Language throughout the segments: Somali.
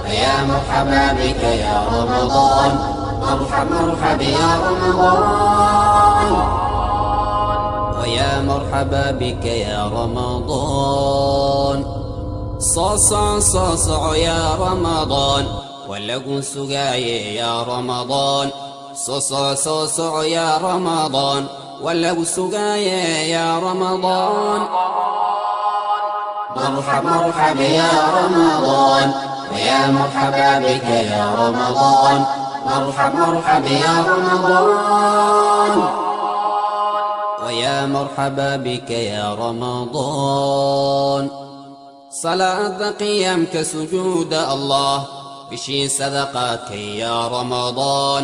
ويا مرحبا بك يا رمضان، مرحب مرحب يا رمضان. ويا مرحبا بك يا رمضان، صاصع صاصع يا رمضان، ولقوا سقاي يا رمضان، صاصع صاصع يا رمضان، ولقوا سقاي يا رمضان. مرحب مرحب يا رمضان، ويا مرحبا بك يا رمضان، مرحب مرحب يا رمضان. ويا مرحبا بك يا رمضان، صلاة قيامك سجود الله، بشي صدقاتك يا رمضان،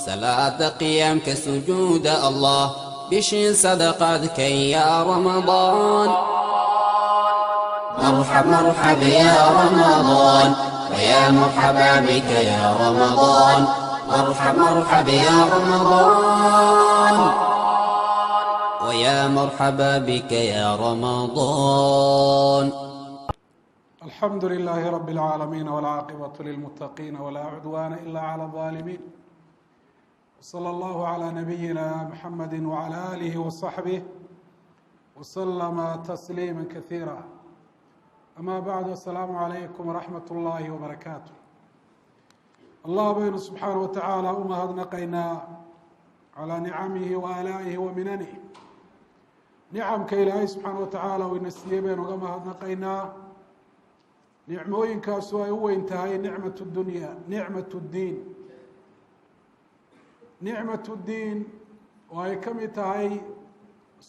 صلاة قيامك سجود الله، بشي صدقاتك يا رمضان. مرحب مرحب يا رمضان، ويا مرحبا بك يا رمضان، مرحب مرحب يا رمضان. ويا مرحبا بك يا رمضان. الحمد لله رب العالمين، والعاقبة للمتقين، ولا عدوان إلا على الظالمين. وصلى الله على نبينا محمد وعلى آله وصحبه وسلم تسليما كثيرا. أما بعد، السلام عليكم ورحمة الله وبركاته. الله بين سبحانه وتعالى umahadnaqaynaa calىa nicamihi وaalaa'ihi وaminanihi. nicamka ilaahay subxaana wa tacaala uu ina siiyey baynu uga mahadnaqaynaa. nicmooyinkaasu ay u weyn tahay nicmat dunya, nicmat diin, nicmat diin oo ay ka mid tahay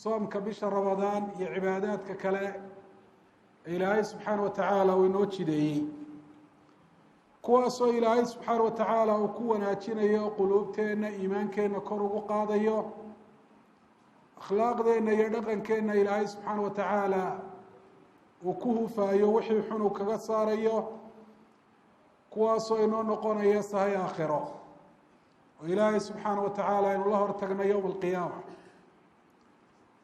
soomka bisha ramadaan iyo cibaadaadka kale ee ilaahay subxaana wa tacaala uu inoo jideeyey, kuwaasoo ilaahay subxaana wa tacaala uu ku wanaajinayo quluubteenna, iimaankeenna kor ugu qaadayo, akhlaaqdeenna iyo dhaqankeenna ilaahay subxaana wa tacaala uu ku hufaayo, wixii xun uu kaga saarayo, kuwaasoo inoo noqonaya sahay aakhiro oo ilaahay subxaana wa tacaala aynu la hortagna yowma alqiyaama.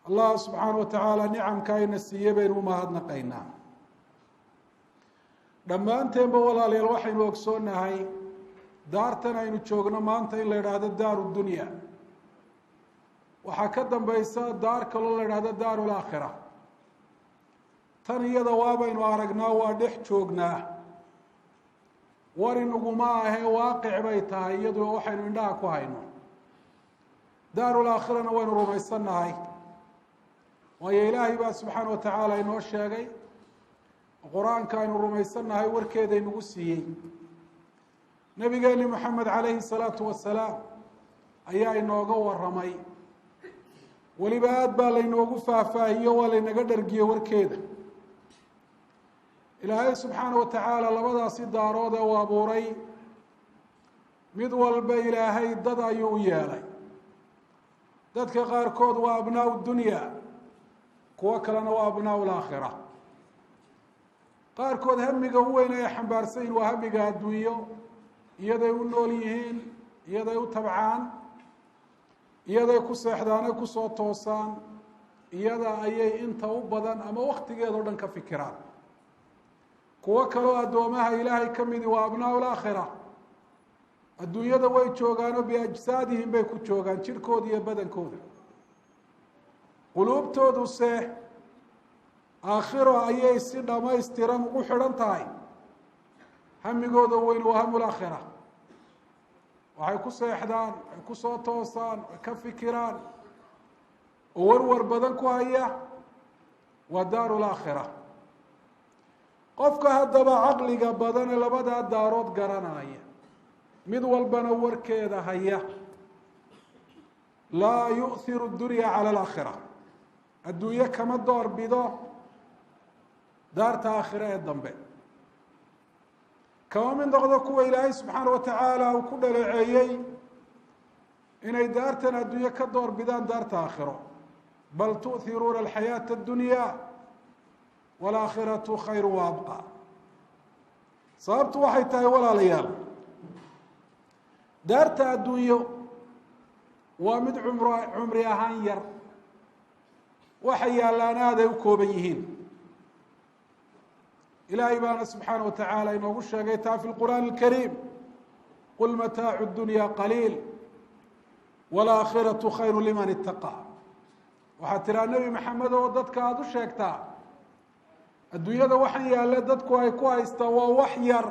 allah subxaana wa tacaala nicamka ayna siiyey baynu umahadnaqaynaa. dhammaanteenba walaalayaal waxaynu ogsoonahay daartan aynu joogno maanta in la idhaahdo daaru dunya, waxaa ka dambaysa daar kaloo la idhaahdo daaru laakhira. tan iyada waabaynu aragnaa, waa dhex joognaa, war inaguma ahee waaqic bay tahay iyaduna waxaynu indhaha ku hayno. daaru laakhirana waynu rumaysannahay, waayo ilaahay baa subxaana wa tacaala inoo sheegay, qur-aanka aynu rumaysannahay warkeeda inagu siiyey. nabigeeni moxamed calayhi salaatu wasalaam ayaa inooga waramay, weliba aada baa laynoogu faahfaahiyo, waa laynaga dhargiye warkeeda. ilaahay subxaana wa tacaala labadaasi daarood ee uu abuuray, mid walba ilaahay dad ayuu u yeelay. dadka qaarkood waa abnaau dunya, kuwo kalena waa abnaau laakhira. qaarkood hamiga u weyn ay xambaarsan yihin waa hamiga adduunyo, iyaday u nool yihiin, iyaday u tabcaan, iyaday ku seexdaanay kusoo toosaan, iyada ayay inta u badan ama waktigeeda o dhan ka fikiraan. kuwo kaloo addoomaha ilaahay ka midi waa abnaau laakhira, adduunyada way joogaanoo biajsaadihim bay ku joogaan, jirhkooda iyo badankooda. quluubtooduse aakhiro ayay si dhamaystiran ugu xidhan tahay. hamigooda weyn waa hamul aakhira, waxay ku seexdaan, waxay kusoo toosaan, way ka fikiraan, oo warwar badan ku haya waa daaru laakhira. qofka haddaba caqliga badan ee labadaa daarood garanaya, mid walbana warkeeda haya, laa yu'hiru dunya cala alaakhira, adduunye kama door bido daarta aakhire ee dambe. kama mid noqdo kuwa ilaahay subxaana wa tacaala uu ku dhaleeceeyey inay daartan adduunye ka door bidaan daarta aakhiro. bal tu'hiruuna alxayaata addunya waalaakhiratu khayru wa abqa. sababtu waxay tahay walaalayaal, daarta adduunyo waa mid cumri ahaan yar, waxay yaallaan aaday u kooban yihiin. ilaahay baana subxaana wa tacaala inoogu sheegay taa fi lqur'aan alkariim qul mataacu dunya qaliil waalaakhiratu khayru liman itaqaa. waxaad tiraa nebi maxamed oo dadka aada u sheegtaa adduunyada waxaan yaalla dadku ay ku haystaan waa wax yar.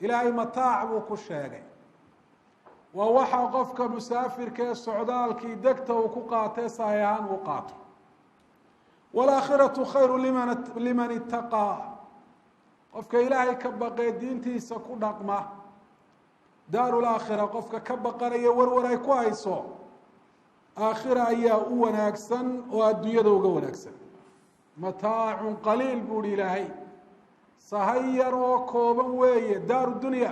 ilaahay mataac buu ku sheegay, waa waxa qofka musaafirka ee socdaalkii degta uu ku qaatee sahay ahaan uu qaato. waalaakhiratu khayru liman itaqaa, qofka ilaahay ka baqee diintiisa ku dhaqma. daaru laakhira qofka ka baqanaya warwar ay ku hayso, aakhira ayaa u wanaagsan oo adduunyada uga wanaagsan. mataacun qaliil buu hi ilaahay, sahay yar oo kooban weeye daaru dunya.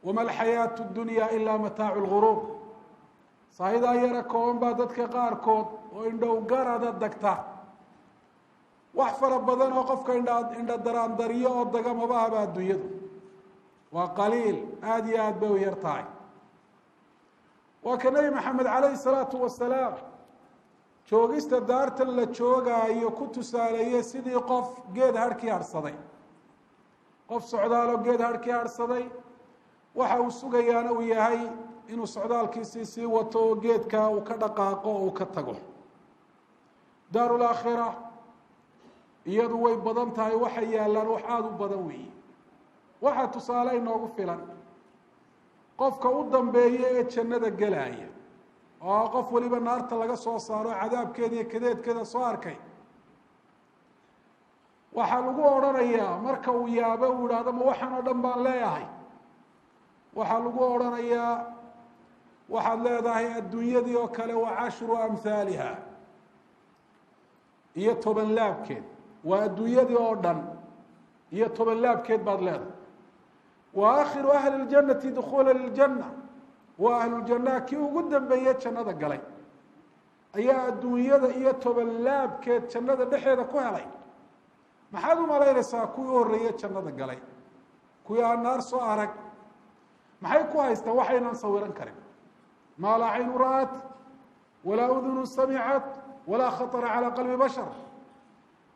wama alxayaatu dunya ilaa mataacu lguruur. sahidaa yara kooban baa dadka qaarkood oo indhow garada dagta. wax fara badan oo qofka indha daraandariyo oo daga mabahaba adduunyadu, waa qaliil, aada iyo aad bay u yar tahay. waa ka nebi maxamed calayhi salaatu wasalaam joogista daartan la joogaayo ku tusaaleeye sidii qof geed harhkii harhsaday. qof socdaalo geed harhkii harhsaday, waxa uu sugayaana uu yahay inuu socdaalkiisii sii wato oo geedka uu ka dhaqaaqo oo uu ka tago. daaru laakhira iyadu way badan tahay, waxay yaallaan wax aada u badan weeye. waxaa tusaale inoogu filan qofka u dambeeya ee jannada gelaya, oo qof waliba naarta laga soo saaro cadaabkeeda iyo kadeedkeeda soo arkay. waxaa lagu odhanayaa marka uu yaabo uu idhaahdo ma waxaan oo dhan baan leeyahay, waxaa lagu odhanayaa waxaad leedahay adduunyadii oo kale wa cashru amhaaliha, iyo 10 laabkeed. waa adduunyadii oo dhan iyo 10 laabkeed baad leedahay. wa aakhiru ahli اljannati dukhuula liljanna, waa ahluljannaa kii ugu dambeeye jannada galay ayaa adduunyada iyo 10 laabkeed jannada dhexeeda ku helay. maxaad u malaynaysaa kuwii u horreeye jannada galay, kuwii aan naar soo arag, maxay ku haystaan waxaynan sawiran karin? maa laa caynu ra'at walaa udunu samicat walaa khatara calaa qalbi bashar.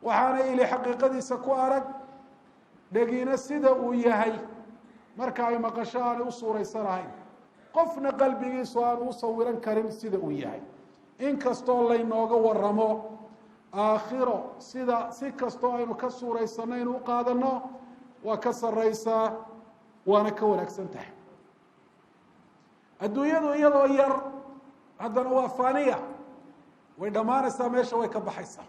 waxaana ili xaqiiqadiisa ku arag, dhegiina sida uu yahay marka ay maqasho aanay u suuraysanahayn, qofna qalbigiisu aan u sawiran karin sida uu yahay. in kastoo laynooga waramo aakhiro sida si kastoo aynu ka suuraysano inu u qaadano, waa ka sarraysaa waana ka wanaagsan tahay. adduunyadu iyadoo yar haddana waa faaniya, way dhammaanaysaa, meesha way ka baxaysaa.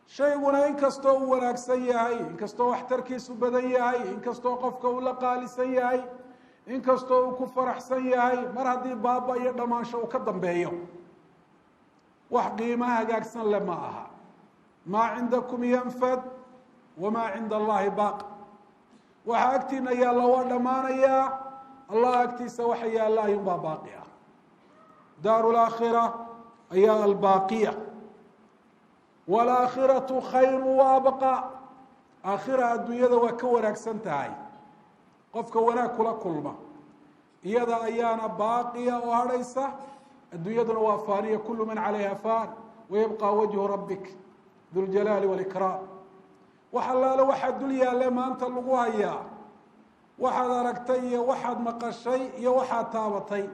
shayguna inkastoo uu wanaagsan yahay, inkastoo waxtarkiisu badan yahay, inkastoo qofka uu la qaalisan yahay, inkastoo uu ku faraxsan yahay, mar haddii baaba iyo dhammaansho uu ka dambeeyo, wax qiimaha hagaagsan le ma aha. maa cindakum yanfad wamaa cinda allahi baaq. waxa agtiina yaalla waa dhammaanayaa, allah agtiisa waxa yaalla ayuunbaa baaqi ah. daaru laakhira ayaa albaaqiya. waalaakhiratu khayru wa abqa. aakhira adduunyada waa ka wanaagsan tahay, qofka wanaag kula kulma iyada ayaana baaqiya oo hadhaysa. adduunyaduna waa faaniya, kulu man calayha faan wayabqa wajhu rabbik duljalaali walikraam. wax allaale waxaa dul yaalle maanta lagu hayaa, waxaad aragtay iyo waxaad maqashay iyo waxaad taabatay,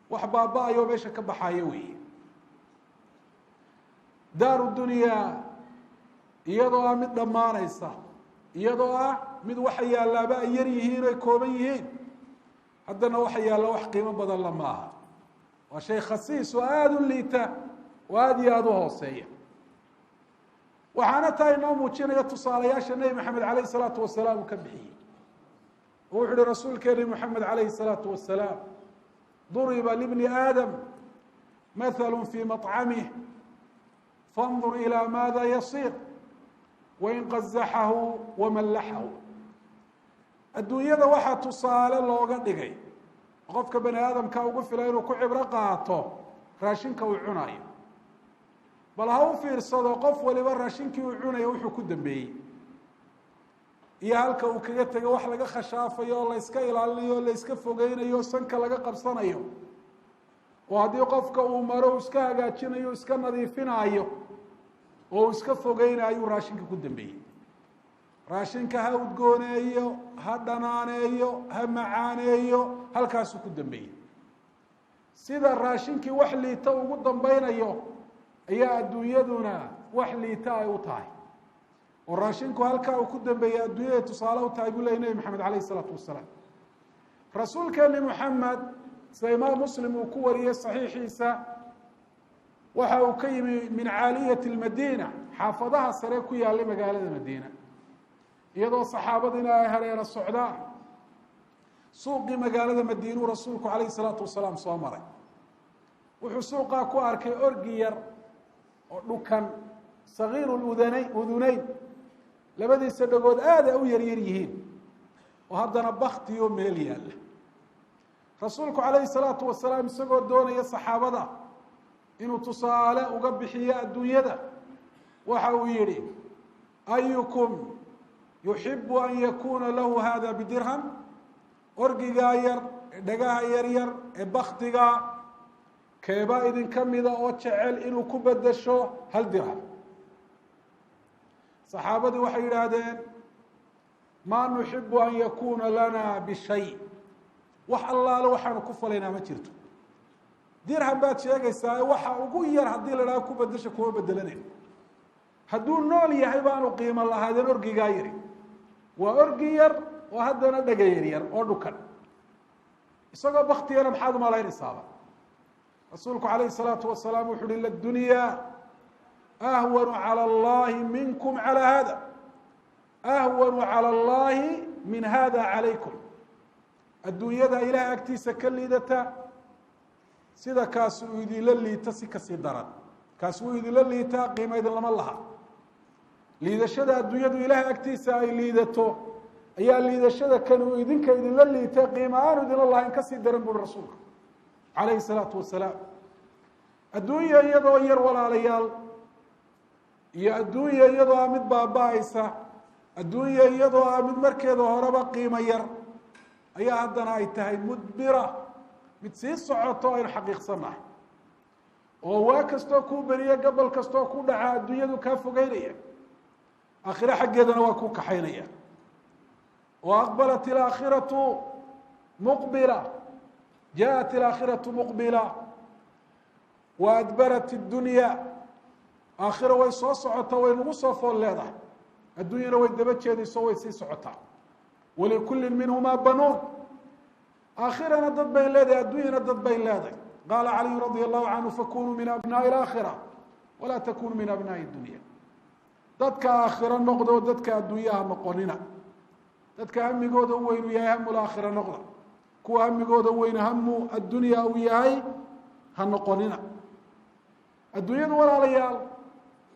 wax baaba-ayoo meesha ka baxayo weeye. daaru dunyaa iyadoo ah mid dhammaanaysa, iyadoo ah mid waxa yaallaaba ay yar yihiin o ay kooban yihiin, haddana waxa yaalla wax qiimo badan la maaha. waa shay khasiis oo aada u liita oo aada iyo aada u hooseeya. waxaana taa inoo muujinaya tusaalayaasha nebi maxamed calayhi salaatu wasalaam uu ka bixiyey. oo wuxu uhi rasuulkeeni moxamed calayhi salaatu wasalaam, duriba libni aadam mathalu fii maطcamih fandur ilaa maada yasiir wain qazaxahu wamallaxahu. adduunyada waxaa tusaale looga dhigay qofka bani aadamka ugu filan inuu ku cibro qaato raashinka uu cunayo. bal ha u fiirsado qof waliba raashinkii uu cunayo wuxuu ku dambeeyey, iyo halka uu kaga tego wax laga khashaafayo oo la yska ilaalinayo o la yska fogeynayo, sanka laga qabsanayo, oo haddii qofka uu maro uu iska hagaajinayo, iska nadiifinaayo oo uu iska fogeynayo raashinka ku dambeeyey. raashinka ha udgooneeyo, ha dhanaaneeyo, ha macaaneeyo, halkaasuu ku dambeeyey. sida raashinkii wax liita ugu dambeynayo ayaa adduunyaduna wax liita ay u tahay, oo raashinku halkaa uu ku dambeeyey adduunyada tusaale u tahay buu leeyay nebi maxamed calayh isalaatu wasalaam. rasuulkeeni moxamed sida imaam muslim uu ku wariyey saxiixiisa, waxa uu ka yimi min caaliyati lmadiina, xaafadaha sare ku yaallay magaalada madiina, iyadoo saxaabadiina ay hareero socdaan. suuqii magaalada madiinuu rasuulku calayhi salaatu wasalaam soo maray. wuxuu suuqaa ku arkay orgi yar oo dhukan, sagiiru udunayn, labadiisa dhagood aad ay u yaryar yihiin, oo haddana baktiyo meel yaalla. rasuulku calayhi salaatu wasalaam isagoo doonaya saxaabada inuu tusaale uga bixiyo adduunyada, waxa uu yihi: ayukum yuxibu an yakuna lahu hada bidirham? orgigaa yar ee dhagaha yaryar ee baktiga keebaa idinka mida oo jecel inuu ku bedesho hal dirham? saxaabadii waxay yidhaahdeen: maa nuxibu an yakuna lana bishay, wax allaale waxaanu ku falaynaa ma jirto. dirham baad sheegaysaa, waxa ugu yar haddii la idhaho ku bedesho kuma bedelanayn. hadduu nool yahay baanu qiimo lahaadeen orgigaa yari. waa orgi yar oo haddana dhaga yaryar oo dhukan, isagoo baktiyana maxaad umalaynaysaaba? rasuulku calayhi salaatu wasalaam wuxu uhi: ladunyaa ahwanu cala allahi minkum calaa hada, ahwanu cala allahi min hada calaykum. adduunyada ilaah agtiisa ka liidata sida kaas uu idinla liita si kasii daran. kaas wuu idinla liitaa, qiimo idinlama laha. liidashada adduunyadu ilaah agtiisa ay liidato ayaa liidashada kan uu idinka idinla liitay qiimo aanu idinla lahayn kasii daran buuri rasuulka calayhi salaatu wasalaam. adduunya iyadoo yar walaalayaal, iyo adduunya iyadoo ah mid baaba-aysa, adduunya iyadoo ah mid markeeda horeba qiimo yar, ayaa haddana ay tahay mudbira, mid sii socoto aynu xaqiiqsannahay, oo waa kastoo kuu beriye, gobol kastoo ku dhaca adduunyadu kaa fogeynaya, aakhire xaggeedana waa ku kaxaynaya. وأqبلت الآkhرaة مqبلة، جاءت الآkhرaة مqبلة، وأdبرت الدuنيا. aakhira way soo socota, way nagu soo fool leedahay, adduunyana way daba jeedayso, way sii socotaa. وaلكuلi minهma banuun. aakhirana dad bay leedahay, adduunyana dad bay leedahay. qاla عaلي رضي الله عنه: فkunuu min أبناءi الآkhرة وlaa تkunuu min أبناءi الدuنيا. dadka aakhiro noqdo, dadka adduunyaha noqonina. dadka hamigooda u weyn uu yahay hamu laakhira noqda, kuwa hamigooda u weyn hamu addunya uu yahay ha noqonina. adduunyadu walaalayaal,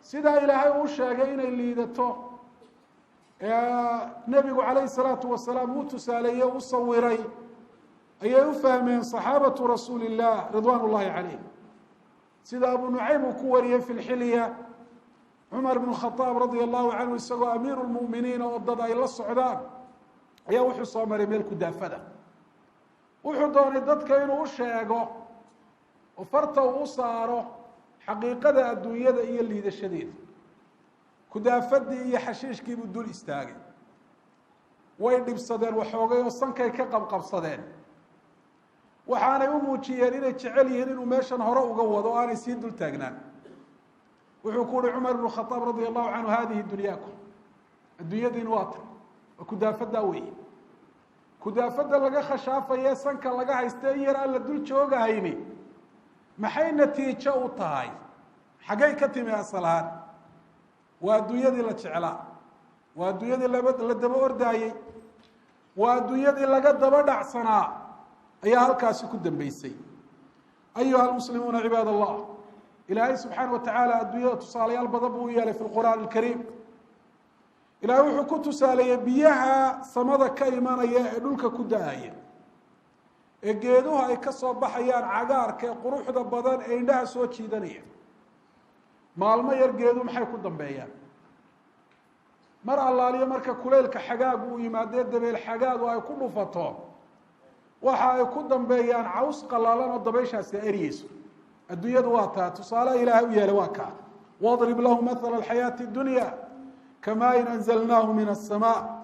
sidaa ilaahay uu sheegay inay liidato, nebigu calayhi salaatu wasalaam uu tusaaleeye, u sawiray, ayay u fahmeen saxaabatu rasuuli illah ridwaan ullahi calayh. sida abu nucaym uu ku wariyey fi lxilya, cumar bn khaaab radia allahu canhu isagoo amiiru lmu'miniina oo dad ay la socdaan, ayaa wuxuu soo maray meel kudaafada. wuxuu doonay dadka inuu u sheego oo farta uu u saaro xaqiiqada adduunyada iyo liidashadeeda. kudaafadii iyo xashiishkii buu dul istaagay. way dhibsadeen waxoogay oo sankay ka qabqabsadeen. waxaanay u muujiyeen inay jecel yihiin inuu meeshan hore uga wado o aanay sii dul taagnaan. wuxuu ku uhi cumar bnu khaaab radia allahu canhu: hadihi dunyaakum, adduunyadiina waa tan, waa kudaafadaa weeye. kudaafada laga khashaafaye sanka laga hayste in yar aan la dul joogahayni maxay natiijo u tahay? xaggay ka timi asalahaan? waa adduunyadii la jeclaa, waa adduunyadii la daba ordaayey, waa adduunyadii laga daba dhacsanaa, ayaa halkaasi ku dambeysay. ayuha almuslimuuna cibaad allah, ilaahay subxaana wa tacaala adduunyada tusaalayaal badan buu u yeelay fi lqur'aan alkariim. ilaahay wuxuu ku tusaaleeyey biyaha samada ka imanaya ee dhulka ku da-aya, ee geeduhu ay ka soo baxayaan cagaarka ee quruxda badan ee indhaha soo jiidanaya. maalmo yar geedu maxay ku dambeeyaan? mar allaaliyo marka kuleylka xagaagu uu yimaadee dabeel xagaagu ay ku dhufato, waxa ay ku dambeeyaan caws qalaalan oo dabayshaasi eryeyso. adduunyadu waa taa tusaalaha ilaahay u yeelay waa kaa. wadrib lahu mahala alxayaati dunya كماء أنزلناه من السماء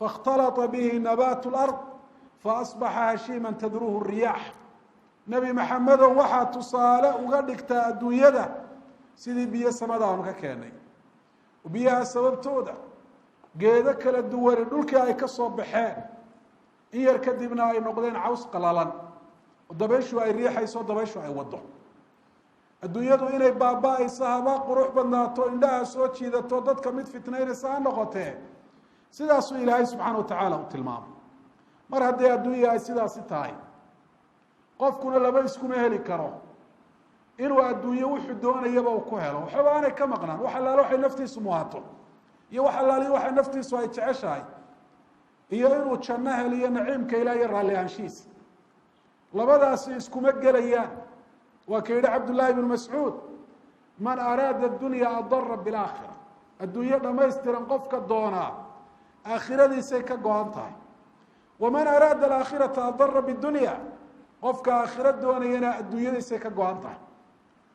فاختلط به نبات الأرض فأصبح هشيما تذروه الرياح نبي محمد waxaa tusaale uga dhigtaa adduunyada sidii biyo samada aanu ka keenay biyaha sababtooda geedo kala duwan dhulkii ay ka soo baxeen in yar kadibna ay noqdeen caws qalalan oo dabayshu ay riixayso dabayshu ay wado adduunyadu inay baaba'ayso haba qurux badnaato indhaha soo jiidato dadka mid fitnaynaysa ha noqotee sidaasuu ilaahay subxaana wa tacaala u tilmaamay mar haddii adduunya ay sidaasi tahay qofkuna laba iskuma heli karo inuu adduunyo wuxuu doonayaba uu ku helo waxba aanay ka maqnaan wax allaale waxay naftiisu muhato iyo wax allaale waxay naftiisu ay jeceshahay iyo inuu janno heliyo naciimka ilaahay raalli ahaanshihiisa labadaasi iskuma gelayaan waa ka yidhi cabdullaahi ibnu mascuud man araada addunya adara bilaakhira adduunyo dhamaystiran qofka doonaa aakhiradiisay ka go-an tahay waman araada alaakhirata adara bidunya qofka aakhiro doonayana adduunyadiisay ka go-an tahay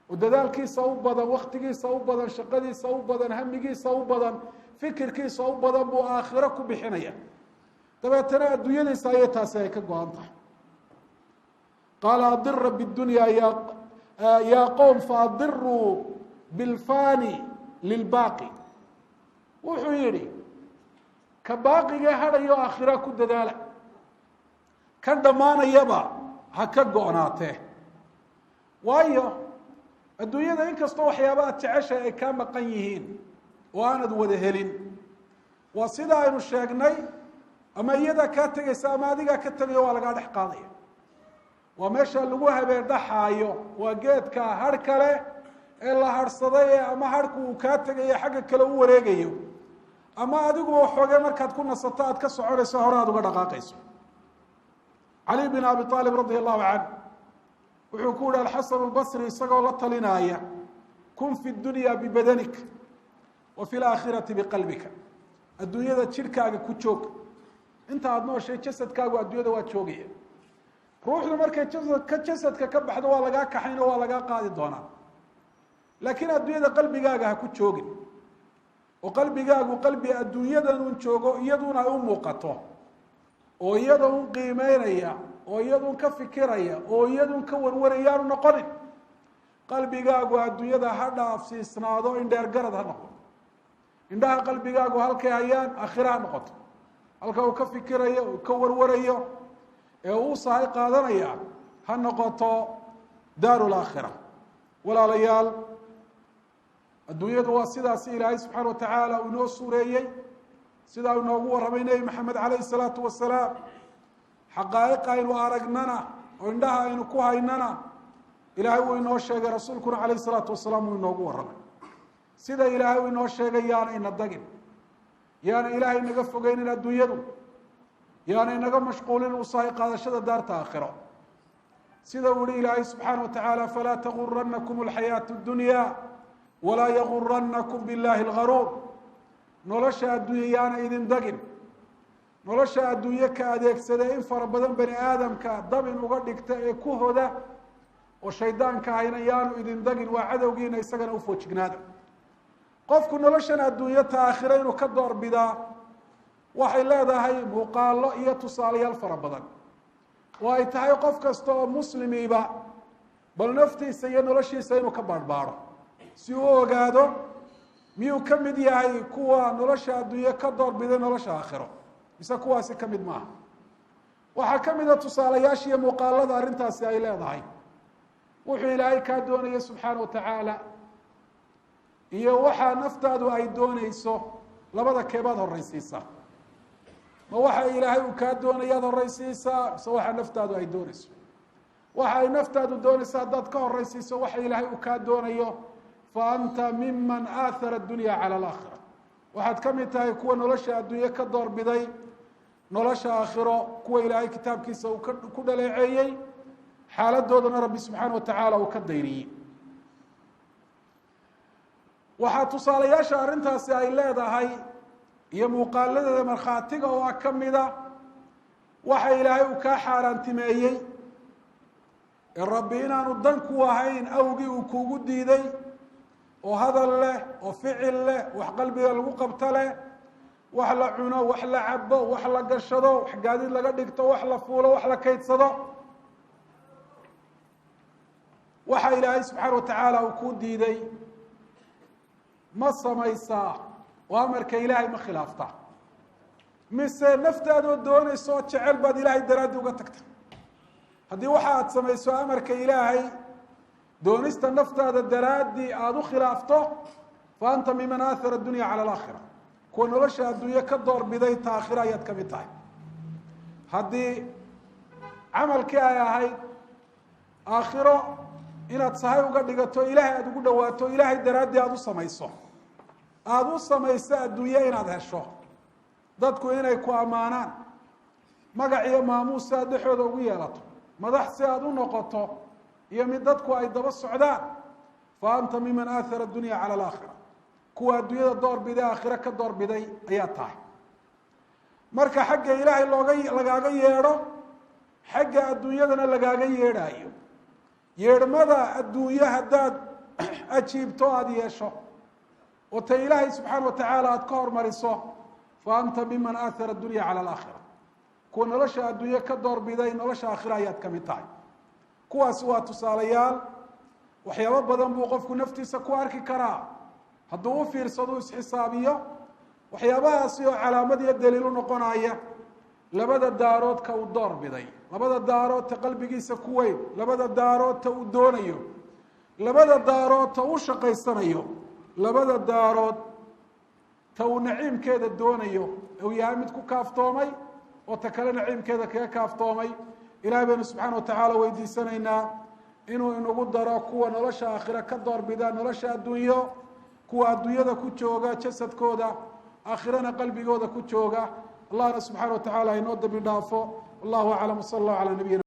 oo dadaalkiisa u badan waktigiisa u badan shaqadiisa u badan hamigiisa u badan fikirkiisa u badan buu aakhiro ku bixinaya dabeetana adduunyadiisa ayay taasi ay ka go-an tahay qaala adira bidunya ya qowm faadiruu bilfani lilbaaqi wuxuu yihi ka baaqigee hadhayo aakhira ku dadaala kan dhammaanayaba ha ka go-naatee waayo adduunyada inkastoo waxyaaba aad jeceshay ay kaa maqan yihiin oo aanad wada helin waa sida aynu sheegnay ama iyadaa kaa tegaysa ama adigaa ka tegayo waa lagaa dhex qaadaya waa meesha lagu habeen dhaxaayo waa geedka har kale ee la harhsaday ee ama harhku uu kaa tegayo xagga kale u wareegayo ama adiguba waxoogee markaad ku nasato aad ka soconayso hore aad uga dhaqaaqayso cali bin abi aalib radia allahu canh wuxuu ku yihi alxasan albasri isagoo la talinaaya kun fi dunya bibadanik wa fi laakhirati biqalbika adduunyada jidhkaaga ku joog inta aada nooshay jasadkaagu adduunyada waa joogaya ruuxdu markay jasadka ka baxdo waa lagaa kaxayn oo waa lagaa qaadi doonaa laakiin adduunyada qalbigaaga ha ku joogin oo qalbigaagu qalbi adduunyadan un joogo iyaduna ay u muuqato oo iyada un qiimeynaya oo iyadun ka fikiraya oo iyadun ka warwarayaanu noqonin qalbigaagu adduunyada ha dhaafsiisnaado indheer garad ha noqoto indhaha qalbigaagu halkay hayaan aakhira ha noqoto halka uu ka fikirayo uu ka warwarayo ee uu sahay qaadanaya ha noqoto daaru laakhira walaalayaal adduunyadu waa sidaasi ilaahay subxaana wa tacaala uu inoo suureeyey sidaa uu inoogu warramay nebi maxamed calayhi salaatu wasalaam xaqaa'iq aynu aragnana oo indhaha aynu ku haynana ilaahay uu inoo sheegay rasuulkuna calayhi salaatu wasalaam uu inoogu warramay sida ilaahay uu inoo sheegay yaana ina dagin yaana ilaahay naga fogeynin adduunyadu yaana inaga mashquulin usahay qaadashada daarta aakhiro sida uu yihi ilaahay subxaana wa tacaala falaa taguranakum alxayaatu اdunya walaa yaguranakum biاllahi اlgaruur nolosha adduunye yaana idin dagin nolosha adduunye ka adeegsada in fara badan bani aadamka dabin uga dhigta ee ku hoda oo shaydaanka hayna yaanu idin dagin waa cadowgiina isagana u foojignaada qofku noloshan adduunyo ta aakhiro inuu ka doorbidaa waxay leedahay muuqaalo iyo tusaalayaal fara badan oo ay tahay qof kasta oo muslimiiba bal naftiisa iyo noloshiisa inuu ka baadhbaadho si uu ogaado miyuu ka mid yahay kuwa nolosha adduunye ka doorbiday nolosha aakhiro mise kuwaasi ka mid maaha waxaa ka mid a tusaalayaasha iyo muuqaalada arrintaasi ay leedahay wuxuu ilaahay kaa doonaya subxaana wa tacaala iyo waxaa naftaadu ay doonayso labada keebaad horeysiisa ma waxa ilaahay uu kaa doonayaad horeysiisaa mise waxa naftaadu ay doonayso waxa ay naftaadu doonayso haddaad ka horeysiiso waxa ilaahay uu kaa doonayo fa anta miman aahara addunya cala alaakhira waxaad ka mid tahay kuwa nolosha adduunye ka doorbiday nolosha aakhiro kuwa ilaahay kitaabkiisa uu ku dhaleeceeyey xaaladoodana rabbi subxaana wa tacaala uu ka dayriyey waxaa tusaalayaasha arrintaasi ay leedahay iyo muuqaaladeeda markhaatiga oo ah ka mida waxa ilaahay uu kaa xaaraantimeeyey ee rabbi inaanu dan ku ahayn awgii uu kuugu diiday oo hadal leh oo ficil leh wax qalbiga lagu qabto leh wax la cuno wax la cabo wax la gashado wax gaadiid laga dhigto wax la fuulo wax la kaydsado waxa ilaahay subxaana watacaala uu ku diiday ma samaysaa oo amarka ilaahay ma khilaafta mise naftaadoo doonayso oo jecel baad ilaahay daraaddi uga tagta haddii waxa aad samayso amarka ilaahay doonista naftaada daraaddii aada u khilaafto fa anta miman aahara adunya cala alaakhira kuwa nolosha adduunye ka doorbiday ta aakhira ayaad ka mid tahay haddii camalkii ay ahayd aakhiro inaad sahay uga dhigato ilaahay aada ugu dhawaato ilaahay daraaddii aada u samayso adduunye inaad hesho dadku inay ku ammaanaan magac iyo maamuus si aad dhexooda ugu yeelato madax si aada u noqoto iyo mid dadku ay daba socdaan fa anta miman aahara adunya cala alaakhira kuwa adduunyada doorbiday aakhiro ka doorbiday ayaa tahay marka xagga ilaahay lagaaga yeedho xagga adduunyadana lagaaga yeedhaayo yeedhmada adduunye haddaad ajiibto aada yeesho oo ta ilaahay subxaana watacaala aada ka hormariso fa anta miman aahara adunya cala alaakhira kuwa nolosha adduunye ka doorbiday nolosha aakhira ayaad ka mid tahay kuwaasi waa tusaalayaal waxyaabo badan buu qofku naftiisa ku arki karaa hadduu u fiirsado isxisaabiyo waxyaabahaasi oo calaamad iyo daliil u noqonaya labada daarood ka uu door biday labada daarood ta qalbigiisa ku weyn labada daarood ta uu doonayo labada daarood ta uu shaqaysanayo labada daarood ta uu naciimkeeda doonayo uu yahay mid ku kaaftoomay oo ta kale naciimkeeda kaga kaaftoomay ilahay baynu subxaana watacaala weydiisanaynaa inuu inagu daro kuwa nolosha aakhira ka doorbida nolosha adduunyo kuwa adduunyada ku jooga jasadkooda aakhirana qalbigooda ku jooga allahna subxaana watacaala inoo dambi dhaafo wallahu aclam wsala allahu calaa nabiyina